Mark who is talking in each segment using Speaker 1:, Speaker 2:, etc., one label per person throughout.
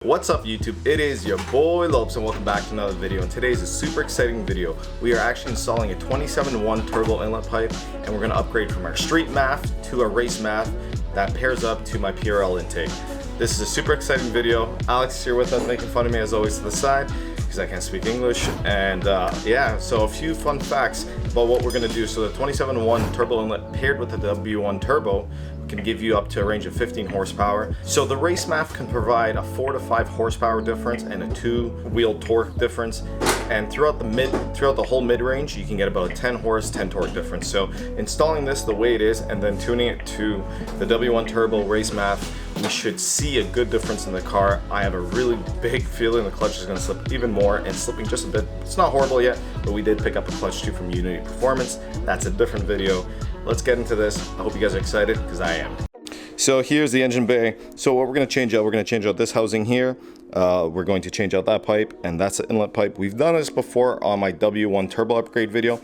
Speaker 1: What's up YouTube? It is your boy Lowpes and welcome back to another video. And today is a super exciting video. We are actually installing a 27-1 turbo inlet pipe, and we're going to upgrade from our street MAF to a race MAF that pairs up to my PRL intake. This is a super exciting video. Alex is here with us making fun of me as always to the side because I can't speak English. And yeah, so a few fun facts about what we're going to do. So the 27-1 turbo inlet paired with the W1 turbo can give you up to a range of 15 horsepower. So the race MAF can provide a 4 to 5 horsepower difference and a 2-wheel torque difference. And throughout the whole mid-range, you can get about a 10 horse, 10 torque difference. So installing this the way it is and then tuning it to the W1 turbo race MAF, we should see a good difference in the car. I have a really big feeling the clutch is going to slip even more, and slipping just a bit. It's not horrible yet, but we did pick up a clutch too from Unity Performance. That's a different video. Let's get into this. I hope you guys are excited because I am. So here's the engine bay. So what we're going to change out, this housing here. We're going to change out that pipe, and that's the inlet pipe. We've done this before on my W1 turbo upgrade video,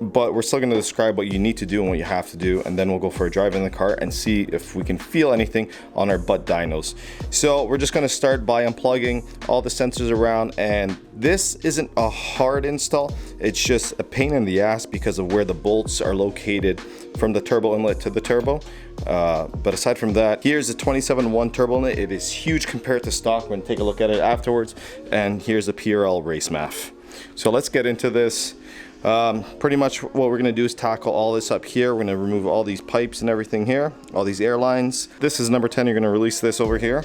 Speaker 1: but we're still going to describe what you need to do and what you have to do, and then we'll go for a drive in the car and see if we can feel anything on our butt dynos. So we're just going to start by unplugging all the sensors around, and this isn't a hard install. It's just a pain in the ass because of where the bolts are located from the turbo inlet to the turbo. But aside from that, here's the 27-1 turbo inlet. It is huge compared to stock. We're going to take a look at it afterwards. And here's the PRL race MAF. So let's get into this. Pretty much what we're going to do is tackle all this up here. We're going to remove all these pipes and everything here, all these air lines. This is number 10. You're going to release this over here.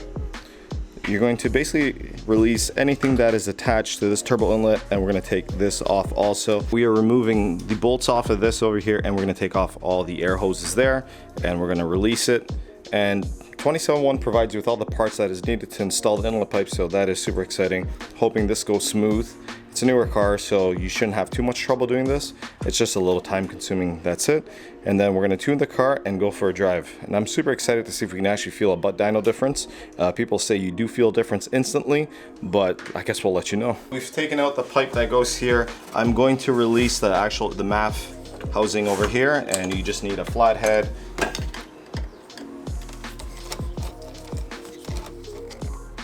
Speaker 1: You're going to basically release anything that is attached to this turbo inlet, and we're going to take this off also. We are removing the bolts off of this over here, and we're going to take off all the air hoses there, and we're going to release it. And 27-1 provides you with all the parts that is needed to install the inlet pipe, so that is super exciting. Hoping this goes smooth. It's a newer car, so you shouldn't have too much trouble doing this. It's just a little time consuming, that's it. And then we're gonna tune the car and go for a drive. And I'm super excited to see if we can actually feel a butt dyno difference. People say you do feel a difference instantly, but I guess we'll let you know. We've taken out the pipe that goes here. I'm going to release the MAF housing over here, and you just need a flat head.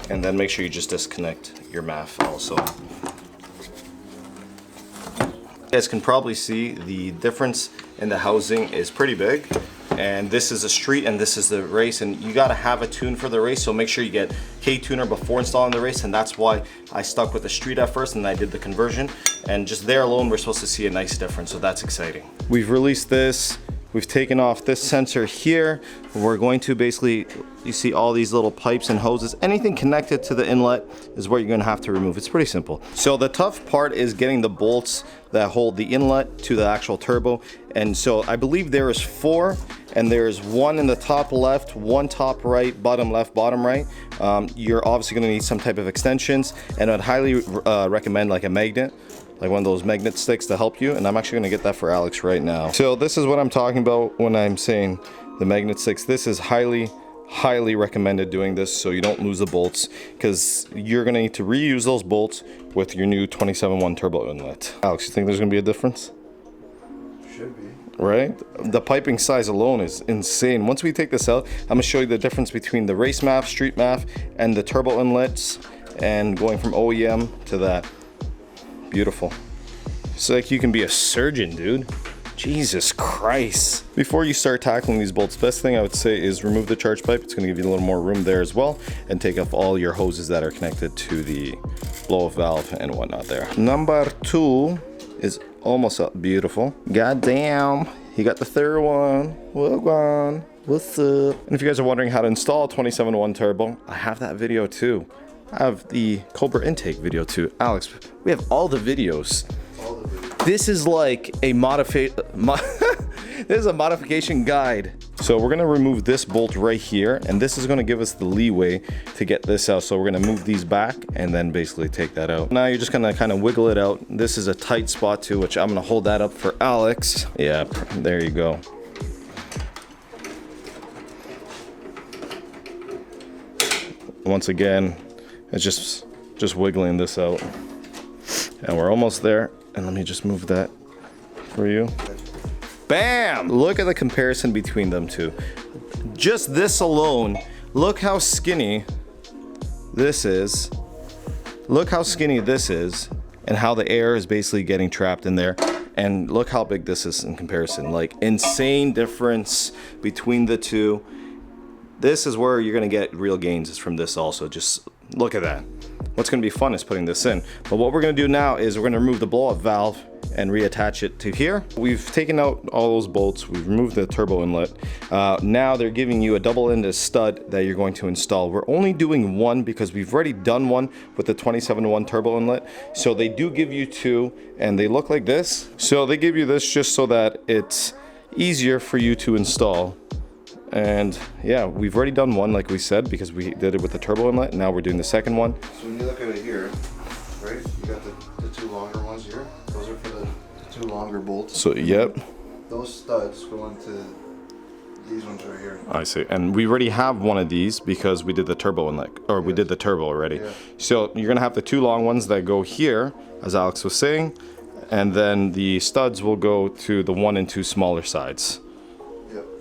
Speaker 1: And then make sure you just disconnect your MAF also. You guys can probably see the difference in the housing is pretty big, and this is a street and this is the race, and you got to have a tune for the race, so make sure you get K-tuner before installing the race, and that's why I stuck with the street at first and I did the conversion, and just there alone we're supposed to see a nice difference, so that's exciting. We've released this. We've taken off this sensor here. We're going to basically, you see all these little pipes and hoses. Anything connected to the inlet is what you're gonna have to remove. It's pretty simple. So the tough part is getting the bolts that hold the inlet to the actual turbo. And so I believe there is 4, and there's 1 in the top left, 1 top right, bottom left, bottom right. You're obviously gonna need some type of extensions, and I'd highly recommend like a magnet, like one of those magnet sticks to help you, and I'm actually gonna get that for Alex right now. So this is what I'm talking about when I'm saying the magnet sticks. This is highly recommended doing this so you don't lose the bolts, because you're gonna need to reuse those bolts with your new 27-1 turbo inlet. Alex, you think there's gonna be a difference?
Speaker 2: Should be.
Speaker 1: Right? The piping size alone is insane. Once we take this out, I'm gonna show you the difference between the race MAF, street MAF, and the turbo inlets, and going from OEM to that. Beautiful. It's like you can be a surgeon, dude. Jesus Christ. Before you start tackling these bolts, best thing I would say is remove the charge pipe. It's going to give you a little more room there as well, and take off all your hoses that are connected to the blow-off valve and whatnot there. Number 2 is almost up. Beautiful. God damn, he got the third one. Well gone. What's up? And if you guys are wondering how to install a 27-1 turbo, I have that video too. I have the Cobra intake video too. Alex, we have all the videos. This is like a this is a modification guide. So we're gonna remove this bolt right here, and this is gonna give us the leeway to get this out. So we're gonna move these back and then basically take that out. Now you're just gonna kind of wiggle it out. This is a tight spot too, which I'm gonna hold that up for Alex. Yeah, there you go. Once again, it's just wiggling this out, and we're almost there. And let me just move that for you. Bam! Look at the comparison between them two. Just this alone, look how skinny this is. Look how skinny this is and how the air is basically getting trapped in there. And look how big this is in comparison. Like, insane difference between the two. This is where you're gonna get real gains, is from this also. Just look at that. What's gonna be fun is putting this in. But what we're gonna do now is we're gonna remove the blow-up valve and reattach it to here. We've taken out all those bolts. We've removed the turbo inlet. Now they're giving you a double-ended stud that you're going to install. We're only doing one because we've already done one with the 27-1 turbo inlet. So they do give you two, and they look like this. So they give you this just so that it's easier for you to install. And yeah, we've already done one, like we said, because we did it with the turbo inlet. Now we're doing the second one.
Speaker 2: So when you look at it here, right, you got the two longer ones here. Those are for the two longer bolts.
Speaker 1: So, yep.
Speaker 2: Those studs go into these ones right here.
Speaker 1: I see. And we already have one of these because we did the turbo inlet, or we did the turbo already. Yeah. So you're gonna have the two long ones that go here, as Alex was saying, and then the studs will go to the 1 and 2 smaller sides.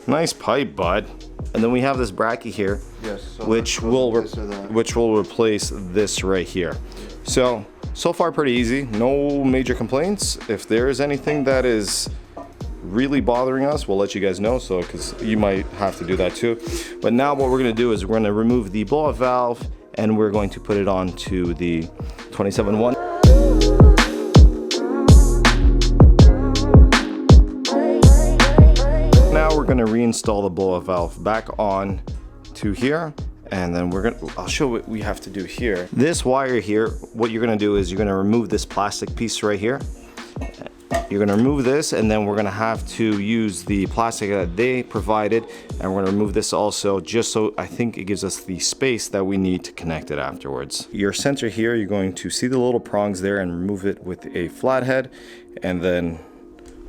Speaker 1: Nice pipe, bud. And then we have this bracket here,
Speaker 2: yes, so
Speaker 1: which will replace this right here. So far pretty easy. No major complaints. If there is anything that is really bothering us, we'll let you guys know. So, because you might have to do that too. But now what we're gonna do is we're gonna remove the blow-up valve and we're going to put it onto the 27-1. Now we're gonna reinstall the blow-up valve back on to here, and then I'll show what we have to do here. This wire here, what you're gonna do is you're gonna remove this plastic piece right here. You're gonna remove this, and then we're gonna have to use the plastic that they provided, and we're gonna remove this also, just so I think it gives us the space that we need to connect it afterwards. Your sensor here, you're going to see the little prongs there and remove it with a flathead, and then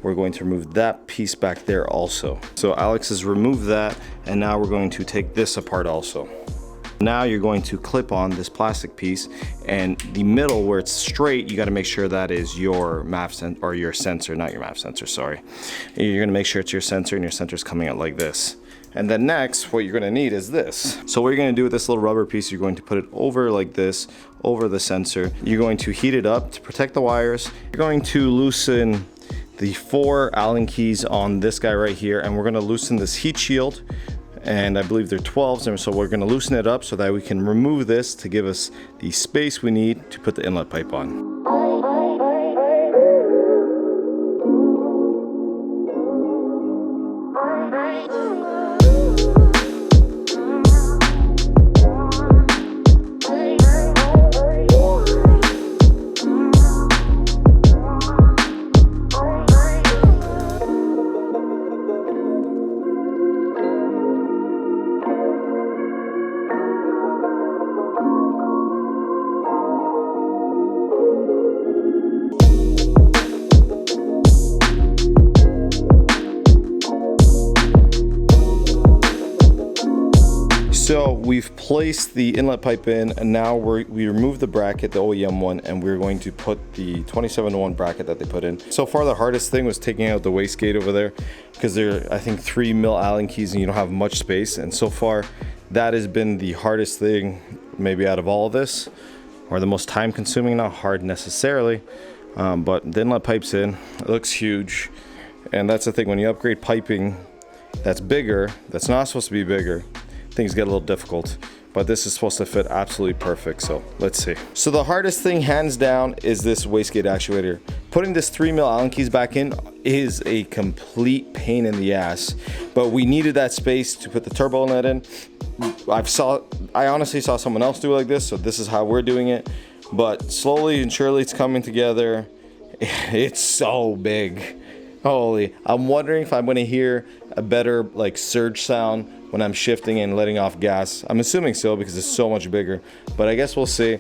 Speaker 1: we're going to remove that piece back there also. So Alex has removed that, and now we're going to take this apart also. Now you're going to clip on this plastic piece, and the middle where it's straight, you got to make sure that is your your sensor, not your MAF sensor, sorry. You're going to make sure it's your sensor, and your sensor's coming out like this. And then next, what you're going to need is this. So what you're going to do with this little rubber piece, you're going to put it over like this, over the sensor. You're going to heat it up to protect the wires. You're going to loosen the 4 Allen keys on this guy right here, and we're going to loosen this heat shield, and I believe they're 12s, and so we're going to loosen it up so that we can remove this to give us the space we need to put the inlet pipe on. So we've placed the inlet pipe in, and now we removed the bracket, the OEM one, and we're going to put the 27-1 bracket that they put in. So far the hardest thing was taking out the wastegate over there, because they're, I think, 3 mil Allen keys and you don't have much space. And so far that has been the hardest thing maybe out of all of this, or the most time consuming. Not hard necessarily, but the inlet pipe's in. It looks huge, and that's the thing, when you upgrade piping that's bigger, that's not supposed to be bigger, things get a little difficult, but this is supposed to fit absolutely perfect. So let's see. So the hardest thing hands down is this wastegate actuator. Putting this 3 mil Allen keys back in is a complete pain in the ass, but we needed that space to put the turbo inlet in. I honestly saw someone else do it like this, so this is how we're doing it, but slowly and surely it's coming together. It's so big. Holy, I'm wondering if I'm gonna hear a better like surge sound when I'm shifting and letting off gas. I'm assuming so, because it's so much bigger, but I guess we'll see.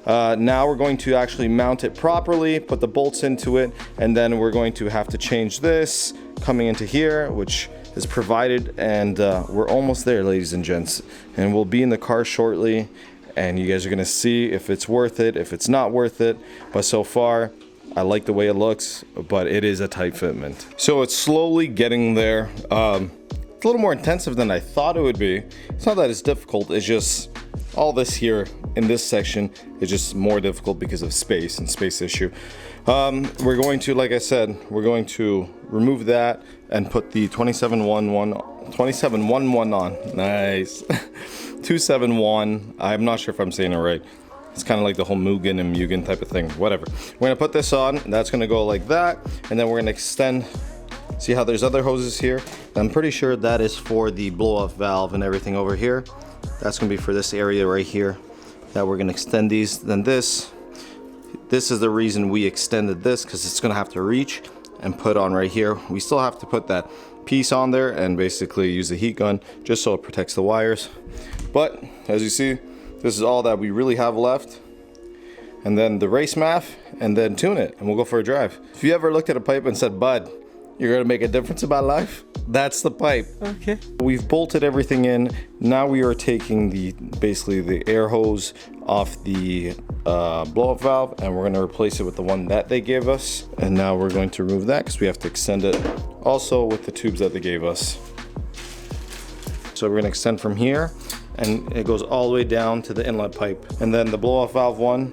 Speaker 1: Now we're going to actually mount it properly, put the bolts into it, and then we're going to have to change this coming into here, which is provided, and we're almost there, ladies and gents, and we'll be in the car shortly, and you guys are gonna see if it's worth it, if it's not worth it. But so far I like the way it looks, but it is a tight fitment. So it's slowly getting there. It's a little more intensive than I thought it would be. It's not that it's difficult, it's just all this here in this section is just more difficult because of space and space issue. We're going to, like I said, we're going to remove that and put the 2711 on. Nice. 271. I'm not sure if I'm saying it right. It's kind of like the whole Mugen and Mugen type of thing. Whatever. We're gonna put this on. That's gonna go like that, and then we're gonna extend. See how there's other hoses here? I'm pretty sure that is for the blow-off valve and everything over here. That's gonna be for this area right here. That we're gonna extend these. Then this is the reason we extended this, because it's gonna have to reach and put on right here. We still have to put that piece on there and basically use the heat gun just so it protects the wires. But as you see, this is all that we really have left. And then the race math, and then tune it, and we'll go for a drive. If you ever looked at a pipe and said, "Bud, you're gonna make a difference in my life," that's the pipe. Okay. We've bolted everything in. Now we are taking basically the air hose off the blow-up valve, and we're gonna replace it with the one that they gave us. And now we're going to remove that because we have to extend it also with the tubes that they gave us. So we're gonna extend from here, and it goes all the way down to the inlet pipe. And then the blow-off valve one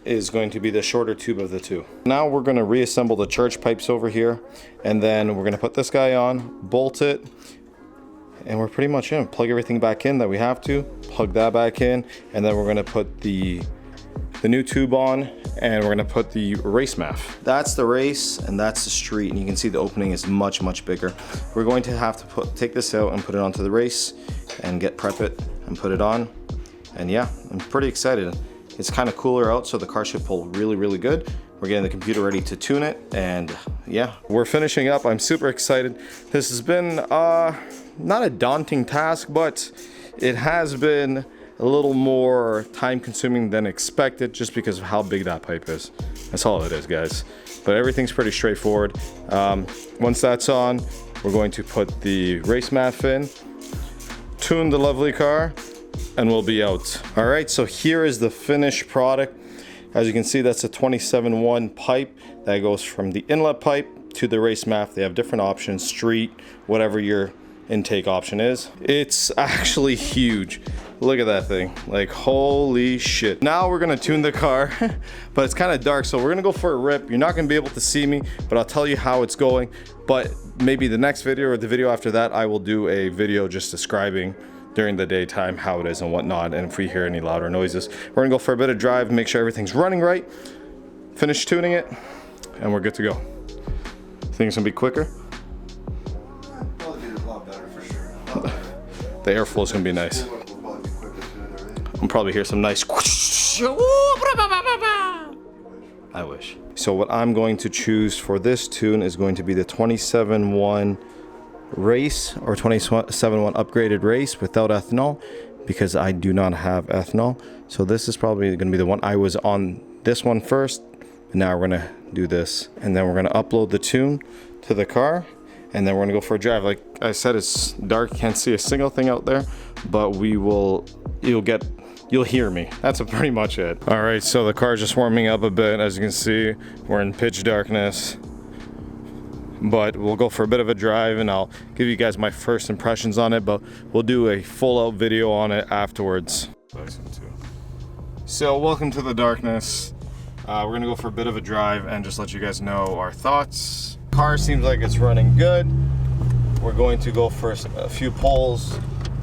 Speaker 1: is going to be the shorter tube of the two. Now we're gonna reassemble the charge pipes over here, and then we're gonna put this guy on, bolt it, and we're pretty much in. Plug everything back in that we have to, plug that back in, and then we're gonna put the new tube on, and we're gonna put the race math. That's the race, and that's the street, and you can see the opening is much, much bigger. We're going to have to take this out and put it onto the race, and prep it and put it on. And yeah, I'm pretty excited. It's kind of cooler out, so the car should pull really, really good. We're getting the computer ready to tune it, and yeah, we're finishing up. I'm super excited. This has been not a daunting task, but it has been a little more time consuming than expected just because of how big that pipe is. That's all it is, guys. But everything's pretty straightforward. Once that's on, we're going to put the race math in, tune the lovely car, and we'll be out. All right, so here is the finished product. As you can see, that's a 27-1 pipe that goes from the inlet pipe to the race math. They have different options, street, whatever your intake option is. It's actually huge. Look at that thing, like holy shit. Now we're gonna tune the car, but it's kind of dark, so we're gonna go for a rip. You're not gonna be able to see me, but I'll tell you how it's going. But maybe the next video or the video after that, I will do a video just describing during the daytime how it is and whatnot, and if we hear any louder noises. We're gonna go for a bit of drive, make sure everything's running right, finish tuning it, and we're good to go. Think it's gonna be quicker?
Speaker 2: Probably be a lot better for sure.
Speaker 1: The airflow is gonna be nice.
Speaker 2: We'll probably be quicker too, right?
Speaker 1: I'll probably hear some nice I wish. So what I'm going to choose for this tune is going to be the 27-1 race or 27-1 upgraded race without ethanol, because I do not have ethanol. So this is probably going to be the one. I was on this one first, and now we're going to do this, and then we're going to upload the tune to the car, and then we're going to go for a drive. Like I said, it's dark, can't see a single thing out there, but you'll hear me. That's pretty much it. All right, so the car's just warming up a bit. As you can see, we're in pitch darkness, but we'll go for a bit of a drive, and I'll give you guys my first impressions on it, but we'll do a full out video on it afterwards. So welcome to the darkness. We're gonna go for a bit of a drive and just let you guys know our thoughts. Car seems like it's running good. We're going to go for a few pulls.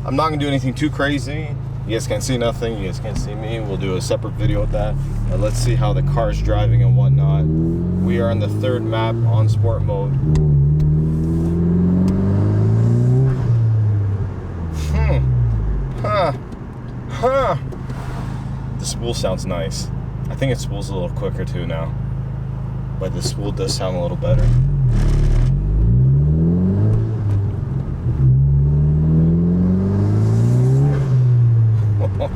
Speaker 1: I'm not gonna do anything too crazy. You guys can't see nothing, you guys can't see me. We'll do a separate video with that. But let's see how the car's driving and whatnot. We are in the third map on sport mode. The spool sounds nice. I think it spools a little quicker too now. But the spool does sound a little better.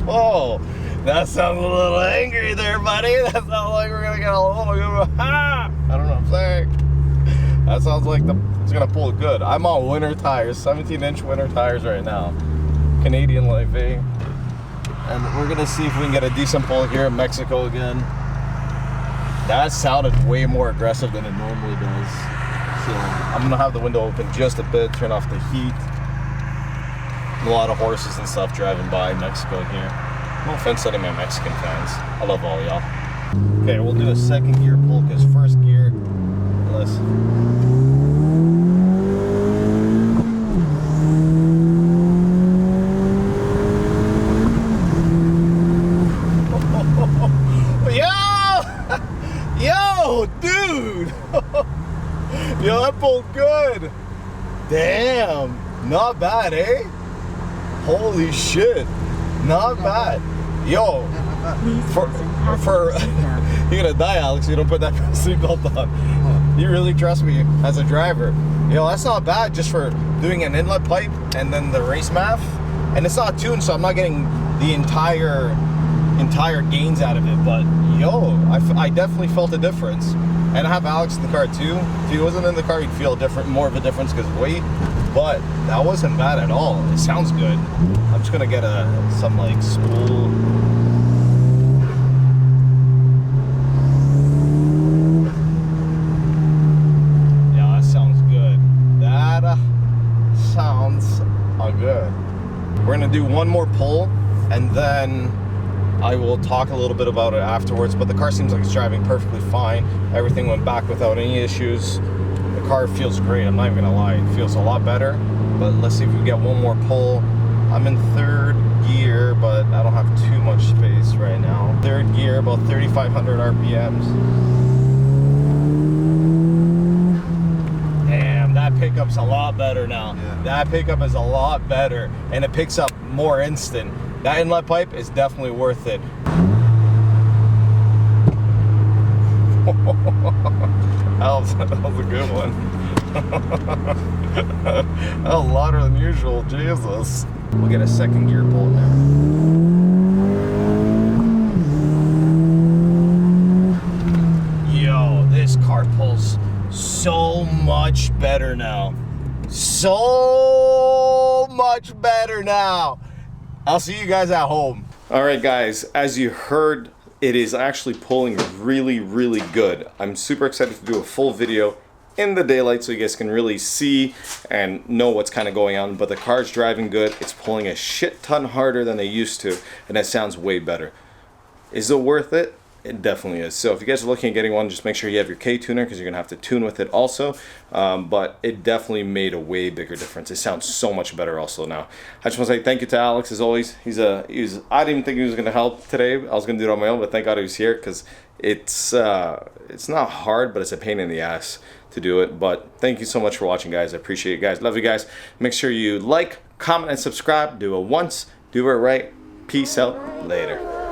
Speaker 1: Oh, that sounds a little angry there, buddy. That sounds like we're gonna get a little I don't know what I'm saying. That sounds like it's gonna pull good. I'm on winter tires, 17-inch winter tires right now. Canadian Life, eh? And we're gonna see if we can get a decent pull here in Mexico again. That sounded way more aggressive than it normally does. So I'm gonna have the window open just a bit, turn off the heat. A lot of horses and stuff driving by Mexico here. No offense to any of my Mexican fans. I love all y'all. Okay, we'll do a second gear pull because first gear, let's. Yo, dude! Yo, that pulled good. Damn, not bad, eh? Holy shit, not bad. Yo, for you're gonna die, Alex. You don't put that seatbelt on. You really trust me as a driver? Yo, that's not bad just for doing an inlet pipe and then the race math. And it's not tuned, so I'm not getting the entire gains out of it. But yo, I definitely felt a difference. And I have Alex in the car too. If he wasn't in the car, he'd feel more of a difference because of weight. But that wasn't bad at all. It sounds good. I'm just gonna get some like spool. Yeah, that sounds good. That sounds good. We're gonna do one more pull, and then I will talk a little bit about it afterwards, but the car seems like it's driving perfectly fine. Everything went back without any issues. The car feels great, I'm not even gonna lie. It feels a lot better, but let's see if we get one more pull. I'm in third gear, but I don't have too much space right now. Third gear, about 3,500 RPMs. Damn, that pickup's a lot better now. Yeah. That pickup is a lot better, and it picks up more instant. That inlet pipe is definitely worth it. that was a good one. That was louder than usual, Jesus. We'll get a second gear pull now. Yo, this car pulls so much better now. So much better now. I'll see you guys at home. All right, guys, as you heard, it is actually pulling really, really good. I'm super excited to do a full video in the daylight so you guys can really see and know what's kind of going on, but the car's driving good. It's pulling a shit ton harder than they used to, and it sounds way better. Is it worth it? It definitely is. So if you guys are looking at getting one, just make sure you have your K tuner because you're gonna have to tune with it also. But it definitely made a way bigger difference. It sounds so much better also now. I just want to say thank you to Alex as always. I didn't even think he was gonna help today. I was gonna do it on my own, but thank God he was here because it's not hard, but it's a pain in the ass to do it. But thank you so much for watching, guys. I appreciate you guys. Love you guys. Make sure you like, comment, and subscribe. Do it once. Do it right. Peace out. Later.